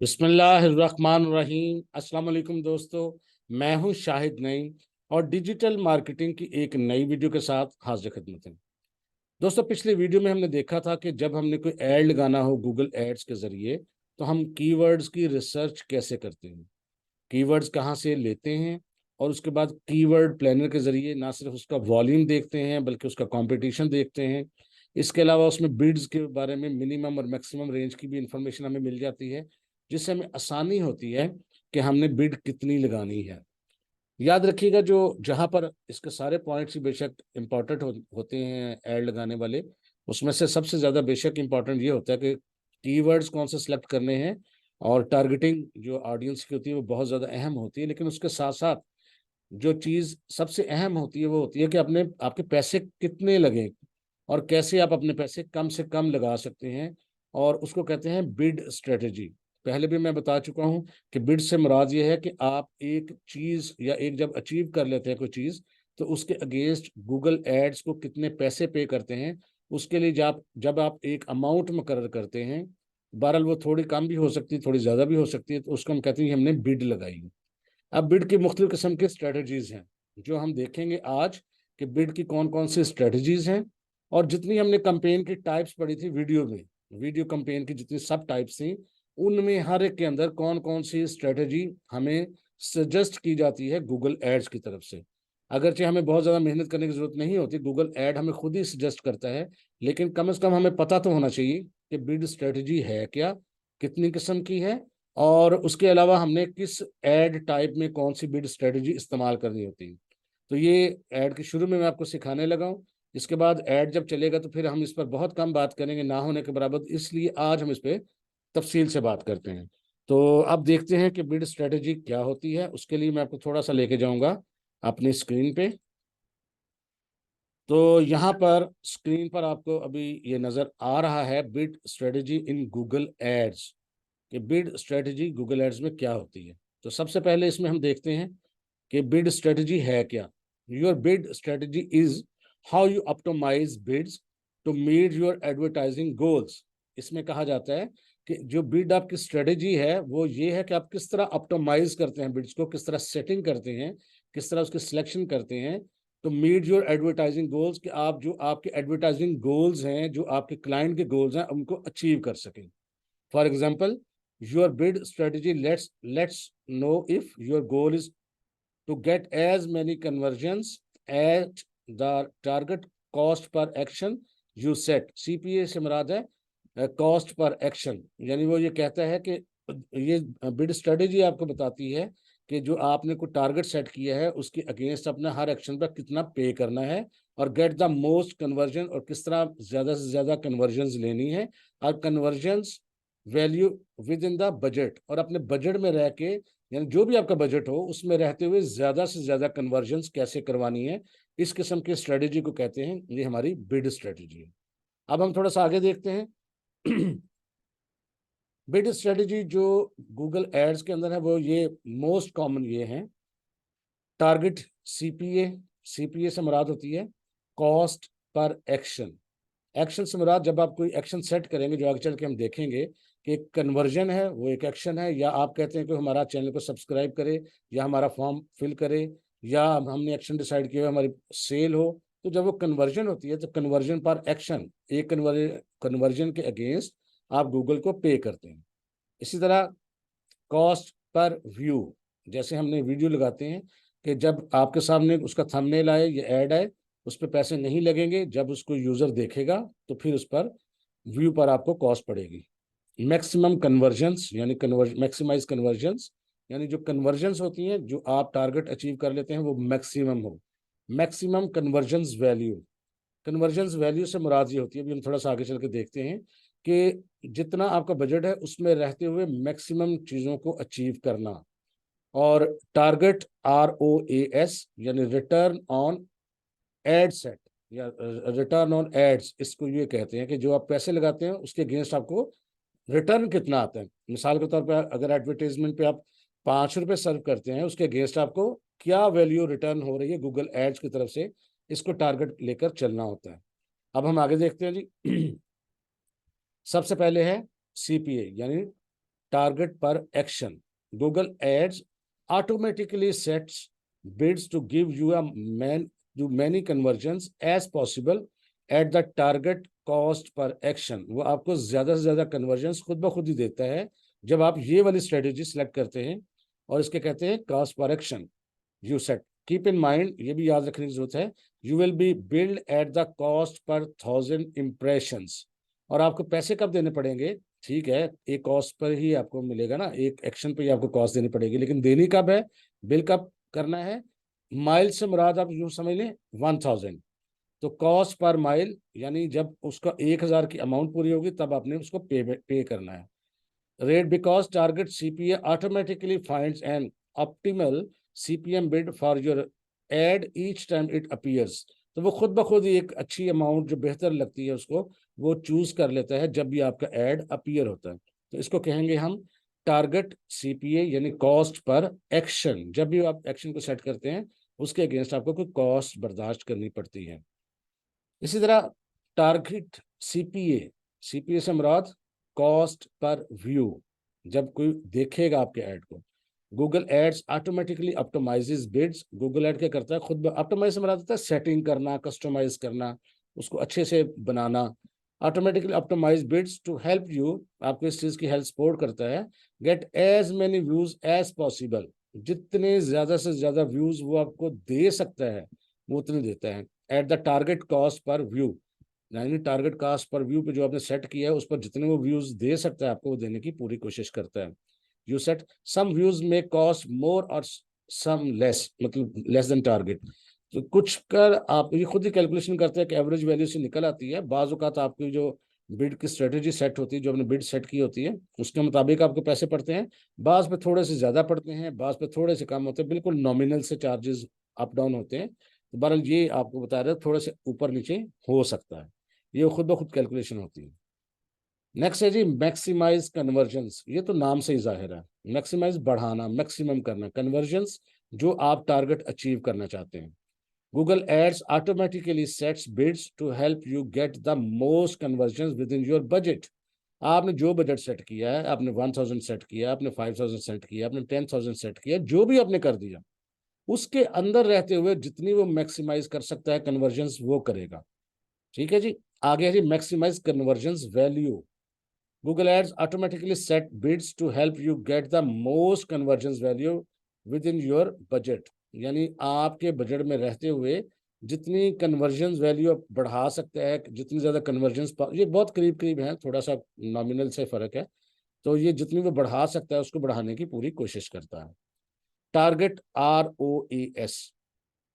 बिस्मिल्लाहिर्रहमानिर्रहीम। अस्सलाम वालेकुम दोस्तों, मैं हूं शाहिद नईम और डिजिटल मार्केटिंग की एक नई वीडियो के साथ हाजिर खिदमत हूं। दोस्तों, पिछली वीडियो में हमने देखा था कि जब हमने कोई ऐड लगाना हो गूगल एड्स के ज़रिए तो हम कीवर्ड्स की रिसर्च कैसे करते हैं, कीवर्ड्स कहाँ से लेते हैं, और उसके बाद कीवर्ड प्लानर के ज़रिए ना सिर्फ उसका वॉल्यूम देखते हैं बल्कि उसका कंपटीशन देखते हैं। इसके अलावा उसमें बिड्स के बारे में मिनिमम और मैक्सिमम रेंज की भी इंफॉर्मेशन हमें मिल जाती है, जिससे हमें आसानी होती है कि हमने बिड कितनी लगानी है। याद रखिएगा, जो जहाँ पर इसके सारे पॉइंट्स ही बेशक इंपॉर्टेंट होते हैं ऐड लगाने वाले, उसमें से सबसे ज़्यादा बेशक इंपॉर्टेंट ये होता है कि कीवर्ड्स कौन से सिलेक्ट करने हैं, और टारगेटिंग जो ऑडियंस की होती है वो बहुत ज़्यादा अहम होती है। लेकिन उसके साथ साथ जो चीज़ सबसे अहम होती है वो होती है कि अपने आपके पैसे कितने लगें और कैसे आप अपने पैसे कम से कम लगा सकते हैं, और उसको कहते हैं बिड स्ट्रेटजी। पहले भी मैं बता चुका हूं कि बिड से मुराद ये है कि आप एक चीज़ या एक जब अचीव कर लेते हैं कोई चीज़, तो उसके अगेंस्ट गूगल एड्स को कितने पैसे पे करते हैं। उसके लिए जब आप एक अमाउंट मुकर्रर करते हैं, बहरहाल वो थोड़ी कम भी हो सकती है, थोड़ी ज़्यादा भी हो सकती है, तो उसको हम कहते हैं कि हमने बिड लगाई। अब बिड की मुख्तलिफ किस्म की स्ट्रेटजीज हैं जो हम देखेंगे आज, कि बिड की कौन कौन सी स्ट्रेटजीज हैं। और जितनी हमने कंपेन की टाइप्स पढ़ी थी वीडियो में, वीडियो कंपेन की जितनी सब टाइप्स थी, उनमें हर एक के अंदर कौन कौन सी स्ट्रेटजी हमें सजेस्ट की जाती है गूगल एड्स की तरफ से। अगरचे हमें बहुत ज़्यादा मेहनत करने की ज़रूरत नहीं होती, गूगल एड हमें खुद ही सजेस्ट करता है, लेकिन कम से कम हमें पता तो होना चाहिए कि बिड स्ट्रेटजी है क्या, कितनी किस्म की है, और उसके अलावा हमने किस एड टाइप में कौन सी बिड स्ट्रेटजी इस्तेमाल करनी होती है। तो ये ऐड के शुरू में मैं आपको सिखाने लगा हूँ। इसके बाद ऐड जब चलेगा तो फिर हम इस पर बहुत कम बात करेंगे, ना होने के बराबर, इसलिए आज हम इस पर तफसील से बात करते हैं। तो अब देखते हैं कि बिड स्ट्रेटजी क्या होती है। उसके लिए मैं आपको थोड़ा सा लेके जाऊंगा अपनी स्क्रीन पे। तो यहाँ पर स्क्रीन पर आपको अभी ये नज़र आ रहा है bid strategy in Google Ads, कि बिड स्ट्रेटजी गूगल एड्स में क्या होती है। तो सबसे पहले इसमें हम देखते हैं कि बिड स्ट्रेटजी है क्या। Your bid strategy is how you optimise bids to meet your advertising goals. इसमें कहा जाता है कि जो बिड आपकी स्ट्रेटजी है वो ये है कि आप किस तरह ऑप्टिमाइज करते हैं बिड्स को, किस तरह सेटिंग करते हैं, किस तरह उसकी सिलेक्शन करते हैं तो मीट योर एडवर्टाइजिंग गोल्स, कि आप जो आपके एडवर्टाइजिंग गोल्स हैं, जो आपके क्लाइंट के गोल्स हैं, उनको अचीव कर सकें। For example, your bid strategy lets know if your goal is to get as many conversions at the target cost per action you set। CPA से मुराद है कॉस्ट पर एक्शन, यानी वो ये कहता है कि ये बिड स्ट्रेटेजी आपको बताती है कि जो आपने कोई टारगेट सेट किया है उसके अगेंस्ट अपना हर एक्शन पर कितना पे करना है, और गेट द मोस्ट कन्वर्जन, और किस तरह ज़्यादा से ज़्यादा कन्वर्जन्स लेनी है, और convergence value with in the budget, और अपने बजट में रह के, यानी जो भी आपका बजट हो उसमें रहते हुए ज्यादा से ज्यादा कन्वर्जन्स कैसे करवानी है। इस किस्म की स्ट्रेटेजी को कहते हैं, ये हमारी बिड स्ट्रेटेजी है। अब हम थोड़ा सा आगे देखते हैं। बिड स्ट्रेटेजी जो गूगल एड्स के अंदर है वो ये मोस्ट कॉमन ये है। टारगेट सीपीए, सीपीए से मुराद होती है कॉस्ट पर एक्शन। एक्शन से मुराद जब आप कोई एक्शन सेट करेंगे, जो आगे चल के हम देखेंगे कि एक कन्वर्जन है वो एक एक्शन है, या आप कहते हैं कि हमारा चैनल को सब्सक्राइब करे, या हमारा फॉर्म फिल करे, या हमने एक्शन डिसाइड किया हमारी सेल हो। तो जब वो कन्वर्जन होती है तो कन्वर्जन पर एक्शन, एक कन्वर्जन के अगेंस्ट आप गूगल को पे करते हैं। इसी तरह कॉस्ट पर व्यू, जैसे हमने वीडियो लगाते हैं कि जब आपके सामने उसका थंबनेल आए या ऐड आए, उस पर पैसे नहीं लगेंगे, जब उसको यूजर देखेगा तो फिर उस पर व्यू पर आपको कॉस्ट पड़ेगी। मैक्सिमम कन्वर्जन्स यानी मैक्सिमाइज कन्वर्जन्स, यानी जो कन्वर्जन्स होती हैं जो आप टारगेट अचीव कर लेते हैं वो मैक्सिमम हो। Maximum convergence value, convergence value से मुराद ये होती है, अभी हम थोड़ा सा आगे चल के देखते हैं, कि जितना आपका बजट है उसमें रहते हुए मैक्सिमम चीज़ों को अचीव करना। और टारगेट ROAS यानी रिटर्न ऑन एड सेट, या रिटर्न ऑन एड्स, इसको ये कहते हैं कि जो आप पैसे लगाते हैं उसके अगेंस्ट आपको रिटर्न कितना आता है। मिसाल के तौर पर अगर एडवर्टाइजमेंट पे आप 5 रुपए सर्व करते हैं, उसके अगेंस्ट आपको क्या वैल्यू रिटर्न हो रही है गूगल एड्स की तरफ से, इसको टारगेट लेकर चलना होता है। अब हम आगे देखते हैं जी। सबसे पहले है सीपीए, यानी target per action. Google Ads automatically sets bids to give you many conversions as possible at the target cost per action. वो आपको ज्यादा से ज्यादा कन्वर्जन खुद ब खुद ही देता है जब आप ये वाली स्ट्रेटेजी सेलेक्ट करते हैं, और इसके कहते हैं cost per action you set. Keep in mind, ये भी याद रखने की जरूरत है, you will be build at the cost per 1000 impressions. और आपको पैसे कब देने पड़ेंगे? ठीक है, एक कॉस्ट पर ही आपको मिलेगा ना, एक एक्शन पर ही आपको कॉस्ट देनी पड़ेगी, लेकिन देनी कब है, बिल कब करना है? माइल से मुराद आप यूं समझ लें 1000. तो कॉस्ट पर माइल यानी जब उसका 1000 की अमाउंट पूरी होगी तब आपने उसको पे करना है. Rate because target CPA automatically finds an optimal CPM bid for your ad each time it appears. तो वो खुद ब खुद ही एक अच्छी अमाउंट जो बेहतर लगती है उसको वो चूज कर लेता है जब भी आपका एड अपीयर होता है. तो इसको कहेंगे हम टारगेट सीपीए यानी कॉस्ट पर एक्शन. जब भी आप एक्शन को सेट करते हैं उसके अगेंस्ट आपको कोई कॉस्ट बर्दाश्त करनी पड़ती है. इसी तरह टारगेट सीपीए, सीपीए से मुराद कॉस्ट पर व्यू. जब कोई देखेगा आपके ऐड को, Google ads automatically optimizes bids. Google ad क्या करता है, खुद ऑप्टिमाइज से मुराद होता है सेटिंग करना, कस्टमाइज करना, उसको अच्छे से बनाना. Automatically optimize bids to help you, आपको इस चीज की हेल्प सपोर्ट करता है. Get as many views as possible, जितने ज्यादा से ज्यादा व्यूज वो आपको दे सकता है वो उतने देता है. At the target cost per view, यानी टारगेट कॉस्ट पर व्यू पे जो आपने सेट किया है उस पर जितने वो व्यूज दे सकता है आपको वो देने की पूरी कोशिश करता है. यू सेट सम व्यूज में कॉस्ट मोर और सम लेस, मतलब लेस देन टारगेट. तो कुछ कर आप ये खुद ही कैलकुलेशन करते हैं कि एवरेज वैल्यू से निकल आती है. बाज़ औक़ात आपकी जो बिड की स्ट्रेटेजी सेट होती है, जो आपने बिड सेट की होती है उसके मुताबिक आपको पैसे पड़ते हैं. बाज़ पे थोड़े से ज़्यादा पड़ते हैं, बाज़ पे थोड़े से कम होते हैं, बिल्कुल नॉमिनल से चार्जेस अप डाउन होते हैं. तो बहरहाल ये आपको बता रहे हैं थोड़े से ऊपर नीचे हो सकता है, ये खुद ब खुद कैलकुलेशन होती है. नेक्स्ट है जी मैक्सिमाइज कन्वर्जन्स. ये तो नाम से ही जाहिर है, मैक्सिमाइज बढ़ाना, मैक्सिमम करना, कन्वर्जन्स जो आप टारगेट अचीव करना चाहते हैं. Google ads automatically sets bids to help you get the most conversions within your budget. आपने जो बजट सेट किया है, आपने 1000 सेट किया, आपने 5000 सेट किया, आपने 10,000 सेट किया, जो भी आपने कर दिया उसके अंदर रहते हुए जितनी वो मैक्सिमाइज कर सकता है कन्वर्जन्स वो करेगा. ठीक है जी. आगे है जी maximize conversions value. Google Ads automatically set bids to help you get the most conversions value within your budget. यानी आपके बजट में रहते हुए जितनी कन्वर्जन वैल्यू आप बढ़ा सकते हैं, जितनी ज्यादा कन्वर्जन, ये बहुत करीब करीब है, थोड़ा सा नॉमिनल से फर्क है, तो ये जितनी वो बढ़ा सकता है उसको बढ़ाने की पूरी कोशिश करता है. Target ROAS.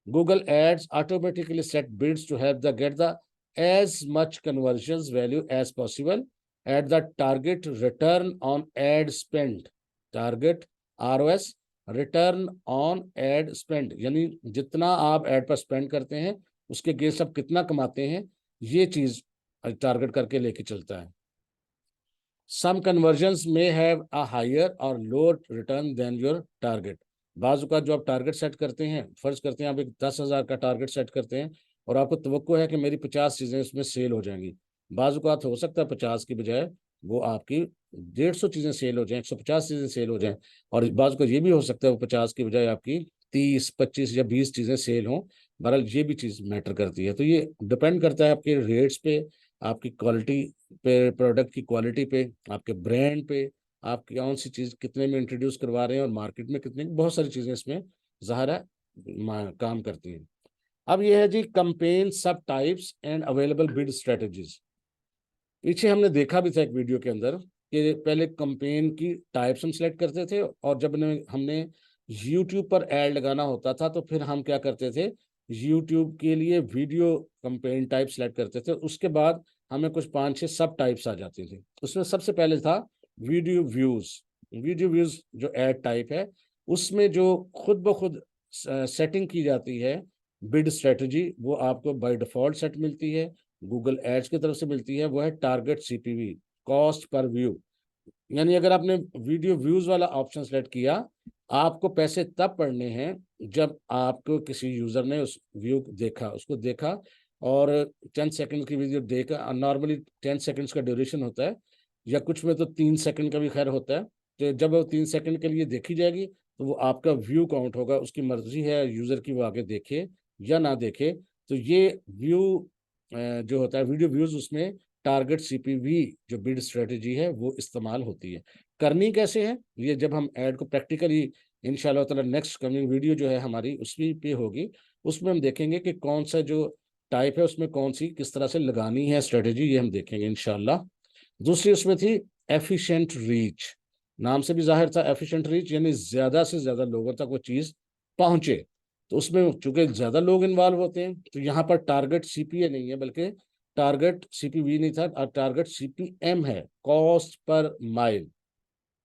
Google Ads automatically set bids to help the get the as much conversions value as possible at the target return on ad spend. Target ROS, return on ad spend, यानी जितना आप add पर spend करते हैं उसके against आप कितना कमाते हैं, ये चीज टारगेट करके लेके चलता है. Some conversions may have a higher or lower return than your target. बाजू का जो आप टारगेट सेट करते हैं, फर्ज करते हैं आप एक 10,000 का टारगेट सेट करते हैं और आपको तवक्को है कि मेरी 50 चीजें उसमें सेल हो जाएंगी. बाजू का हो सकता है 50 की बजाय वो आपकी 150 चीजें सेल हो जाएं, 150 चीजें सेल हो जाएं, और बाजू का ये भी हो सकता है वो 50 की बजाय आपकी 30, 25 या 20 चीजें सेल हों. बहरहाल ये भी चीज मैटर करती है. तो ये डिपेंड करता है आपके रेट्स पे, आपकी क्वालिटी पे, प्रोडक्ट की क्वालिटी पे, आपके ब्रांड पे, आप कौन सी चीज कितने में इंट्रोड्यूस करवा रहे हैं और मार्केट में कितने, बहुत सारी चीजें इसमें ज़ाहिर है काम करती हैं. अब ये है जी कंपेन सब types and available bid strategies. पीछे हमने देखा भी था एक वीडियो के अंदर कि पहले कंपेन की टाइप्स हम सेलेक्ट करते थे, और जब हमने यूट्यूब पर ऐड लगाना होता था तो फिर हम क्या करते थे, यूट्यूब के लिए वीडियो कंपेन टाइप सेलेक्ट करते थे. उसके बाद हमें कुछ 5-6 सब टाइप्स आ जाती थी. उसमें सबसे पहले था वीडियो व्यूज. वीडियो व्यूज जो ऐड टाइप है उसमें जो खुद ब खुद सेटिंग की जाती है बिड स्ट्रेटजी, वो आपको बाय डिफॉल्ट सेट मिलती है, गूगल एड्स की तरफ से मिलती है. वो है target CPV, cost per view. यानी अगर आपने वीडियो व्यूज वाला ऑप्शन सेलेक्ट किया, आपको पैसे तब पड़ने हैं जब आपको किसी यूजर ने उस व्यू देखा, उसको देखा और 10 सेकंड की वीडियो देखा. नॉर्मली 10 सेकंड्स का ड्यूरेशन होता है, या कुछ में तो 3 सेकंड का भी खैर होता है. तो जब वो 3 सेकंड के लिए देखी जाएगी तो वो आपका व्यू काउंट होगा। उसकी मर्जी है यूजर की वो आगे देखे या ना देखे। तो ये व्यू जो होता है वीडियो व्यूज, उसमें टारगेट सीपीवी जो बिड स्ट्रेटेजी है वो इस्तेमाल होती है। करनी कैसे है ये जब हम ऐड को प्रैक्टिकली इंशाल्लाह ताला नेक्स्ट कमिंग वीडियो जो है हमारी उसकी पे होगी, उसमें हम देखेंगे कि कौन सा जो टाइप है उसमें कौन सी किस तरह से लगानी है स्ट्रेटेजी, ये हम देखेंगे इंशाल्लाह। दूसरी उसमें थी एफिशिएंट रीच। नाम से भी जाहिर था एफिशिएंट रीच, यानी ज्यादा से ज्यादा लोगों तक वो चीज पहुंचे। तो उसमें चूंकि ज्यादा लोग इन्वॉल्व होते हैं तो यहाँ पर टारगेट सीपीए नहीं है बल्कि टारगेट सीपीवी नहीं था और टारगेट सीपीएम है, कॉस्ट पर माइल।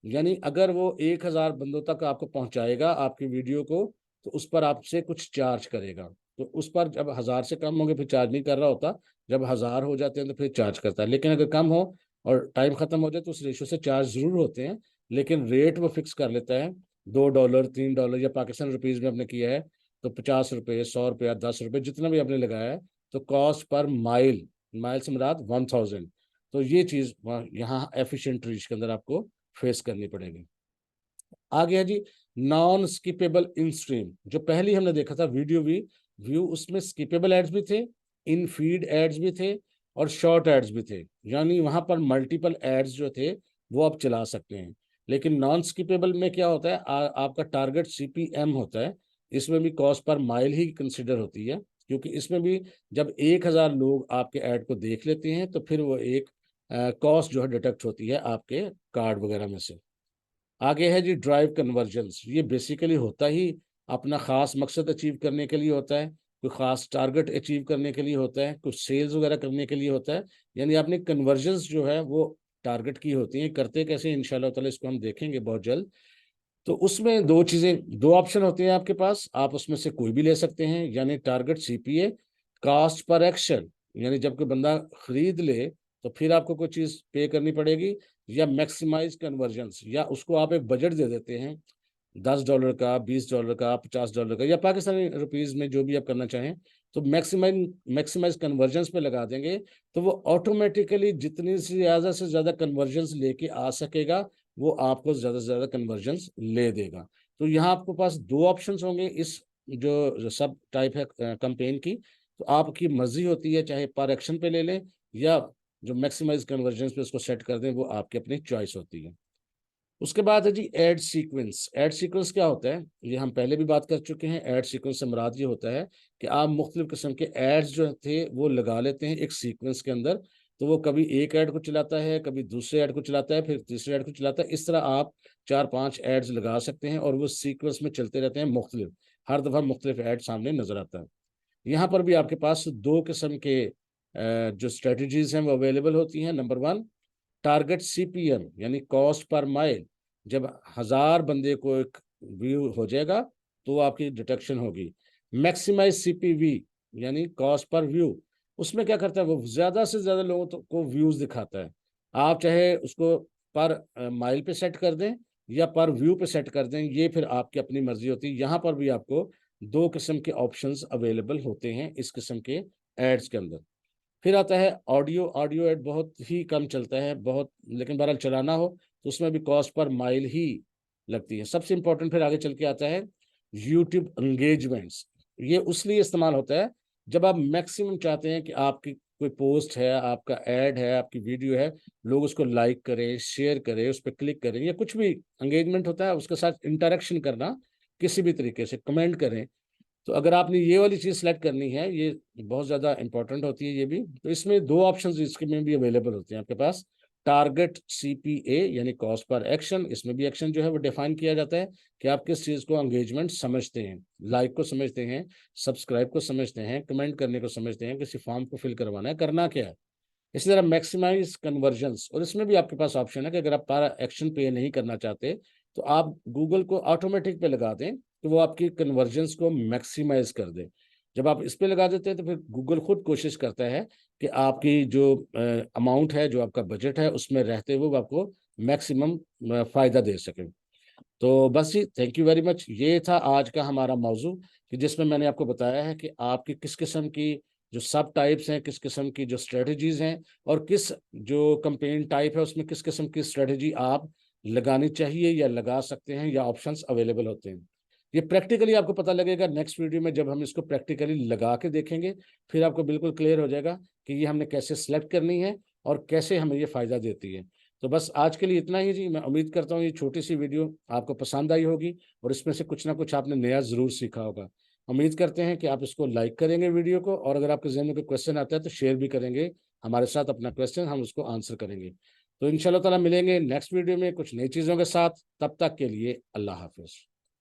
यानी अगर वो 1,000 बंदों तक आपको पहुंचाएगा आपकी वीडियो को तो उस पर आपसे कुछ चार्ज करेगा। तो उस पर जब 1,000 से कम होंगे फिर चार्ज नहीं कर रहा होता, जब 1,000 हो जाते हैं तो फिर चार्ज करता है। लेकिन अगर कम हो और टाइम खत्म हो जाए तो उस रेशो से चार्ज जरूर होते हैं, लेकिन रेट वो फिक्स कर लेता है। $2, $3 या पाकिस्तान रुपीज में आपने किया है तो 50 रुपये, 100 रुपया, 10 रुपये, जितना भी आपने लगाया है, तो कॉस्ट पर माइल, माइल से मुराद 1,000। तो ये चीज यहाँ एफिशिएंट रीच के अंदर आपको फेस करनी पड़ेगी। आ गया जी नॉन स्किपेबल इन स्ट्रीम। जो पहली हमने देखा था वीडियो व्यू, उसमें स्किपेबल एड्स भी थे, इन फीड एड्स भी थे और शॉर्ट एड्स भी थे। यानी वहां पर मल्टीपल एड्स जो थे वो आप चला सकते हैं। लेकिन नॉन स्किपेबल में क्या होता है, आपका टारगेट सीपीएम होता है। इसमें भी कॉस्ट पर माइल ही कंसिडर होती है, क्योंकि इसमें भी जब 1,000 लोग आपके ऐड को देख लेते हैं तो फिर वो एक कॉस्ट जो है डिडक्ट होती है आपके कार्ड वगैरह में से। आगे है जी ड्राइव कन्वर्जन्स। ये बेसिकली होता ही अपना खास मकसद अचीव करने के लिए होता है, कोई खास टारगेट अचीव करने के लिए होता है, कुछ सेल्स वगैरह करने के लिए होता है। यानी आपने कन्वर्जन्स जो है वो टारगेट की होती हैं। करते कैसे इंशाल्लाह ताला इसको हम देखेंगे बहुत जल्द। तो उसमें दो ऑप्शन होते हैं आपके पास, आप उसमें से कोई भी ले सकते हैं। यानी टारगेट सीपीए, कास्ट पर एक्शन, यानी जब कोई बंदा खरीद ले तो फिर आपको कोई चीज पे करनी पड़ेगी, या मैक्सिमाइज कन्वर्जन्स, या उसको आप एक बजट दे देते हैं $10 का, $20 का, $50 का, या पाकिस्तानी रुपीज में जो भी आप करना चाहें। तो मैक्सिमाइज कन्वर्जन्स पे लगा देंगे तो वो ऑटोमेटिकली जितनी से ज्यादा कन्वर्जन्स लेके आ सकेगा वो आपको ज्यादा से ज्यादा कन्वर्जन्स ले देगा। तो यहाँ आपके पास दो ऑप्शंस होंगे इस जो सब टाइप है कैंपेन की। तो आपकी मर्जी होती है चाहे पर एक्शन पे ले लें या जो मैक्सिमाइज कन्वर्जन्स पे उसको सेट कर दें, वो आपकी अपनी चॉइस होती है। उसके बाद है जी एड सीक्वेंस। एड सीक्वेंस क्या होता है ये हम पहले भी बात कर चुके हैं। एड सीक्वेंस से मुराद ये होता है कि आप मुख्तलिफ किस्म के एड्स जो थे वो लगा लेते हैं एक सीक्वेंस के अंदर। तो वो कभी एक ऐड को चलाता है, कभी दूसरे ऐड को चलाता है, फिर तीसरे ऐड को चलाता है। इस तरह आप 4-5 एड्स लगा सकते हैं और वो सीक्वेंस में चलते रहते हैं मुख्तलिफ। हर दफा मुख्तलिफ ऐड सामने नजर आता है। यहाँ पर भी आपके पास दो किस्म के जो स्ट्रेटजीज हैं वो अवेलेबल होती हैं। नंबर 1, टारगेट सीपीएम यानी कॉस्ट पर माइल। जब 1,000 बंदे को एक व्यू हो जाएगा तो आपकी डिटेक्शन होगी। मैक्सिमाइज सीपीवी यानी कॉस्ट पर व्यू, उसमें क्या करता है वो ज्यादा से ज्यादा लोगों को व्यूज दिखाता है। आप चाहे उसको पर माइल पे सेट कर दें या पर व्यू पे सेट कर दें, ये फिर आपकी अपनी मर्जी होती है। यहाँ पर भी आपको दो किस्म के ऑप्शंस अवेलेबल होते हैं इस किस्म के एड्स के अंदर। फिर आता है ऑडियो। ऑडियो एड बहुत ही कम चलता है बहुत, लेकिन बहरहाल चलाना हो तो उसमें भी कॉस्ट पर माइल ही लगती है। सबसे इंपॉर्टेंट फिर आगे चल के आता है यूट्यूब एंगेजमेंट्स। ये उसलिए इस्तेमाल होता है जब आप मैक्सिमम चाहते हैं कि आपकी कोई पोस्ट है, आपका एड है, आपकी वीडियो है, लोग उसको लाइक करें, शेयर करें, उस पर क्लिक करें, या कुछ भी एंगेजमेंट होता है उसके साथ इंटरेक्शन करना किसी भी तरीके से, कमेंट करें। तो अगर आपने ये वाली चीज सेलेक्ट करनी है, ये बहुत ज्यादा इंपॉर्टेंट होती है ये भी। तो इसमें दो ऑप्शंस इसके में भी अवेलेबल होते हैं आपके पास। टारगेट सीपीए यानी कॉस्ट पर एक्शन, इसमें भी एक्शन जो है वो डिफाइन किया जाता है कि आप किस चीज को एंगेजमेंट समझते हैं, लाइक को समझते हैं, सब्सक्राइब को समझते हैं, कमेंट करने को समझते हैं, किसी फॉर्म को फिल करवाना है, करना क्या है। इसी तरह मैक्सिमाइज कन्वर्जन्स, और इसमें भी आपके पास ऑप्शन है कि अगर आप पर एक्शन पे नहीं करना चाहते तो आप गूगल को ऑटोमेटिक पे लगा दें तो वो आपकी कन्वर्जन्स को मैक्सिमाइज कर दे। जब आप इस पे लगा देते हैं तो फिर गूगल खुद कोशिश करता है कि आपकी जो अमाउंट है, जो आपका बजट है, उसमें रहते हुए वो आपको मैक्सिमम फायदा दे सके। तो बस जी, थैंक यू वेरी मच। ये था आज का हमारा मौजू कि जिसमें मैंने आपको बताया है कि आपकी किस किस्म की जो सब टाइप्स हैं, किस किस्म की जो स्ट्रेटजीज हैं, और किस जो कंपेन टाइप है उसमें किस किस्म की स्ट्रेटजी आप लगानी चाहिए या लगा सकते हैं या ऑप्शंस अवेलेबल होते हैं। ये प्रैक्टिकली आपको पता लगेगा नेक्स्ट वीडियो में, जब हम इसको प्रैक्टिकली लगा के देखेंगे फिर आपको बिल्कुल क्लियर हो जाएगा कि ये हमने कैसे सेलेक्ट करनी है और कैसे हमें ये फ़ायदा देती है। तो बस आज के लिए इतना ही जी। मैं उम्मीद करता हूँ ये छोटी सी वीडियो आपको पसंद आई होगी और इसमें से कुछ ना कुछ आपने नया ज़रूर सीखा होगा। उम्मीद करते हैं कि आप इसको लाइक करेंगे वीडियो को, और अगर आपके जहन में कोई क्वेश्चन आता है तो शेयर भी करेंगे हमारे साथ अपना क्वेश्चन, हम उसको आंसर करेंगे। तो इंशाल्लाह ताला मिलेंगे नेक्स्ट वीडियो में कुछ नई चीज़ों के साथ। तब तक के लिए अल्लाह हाफिज़।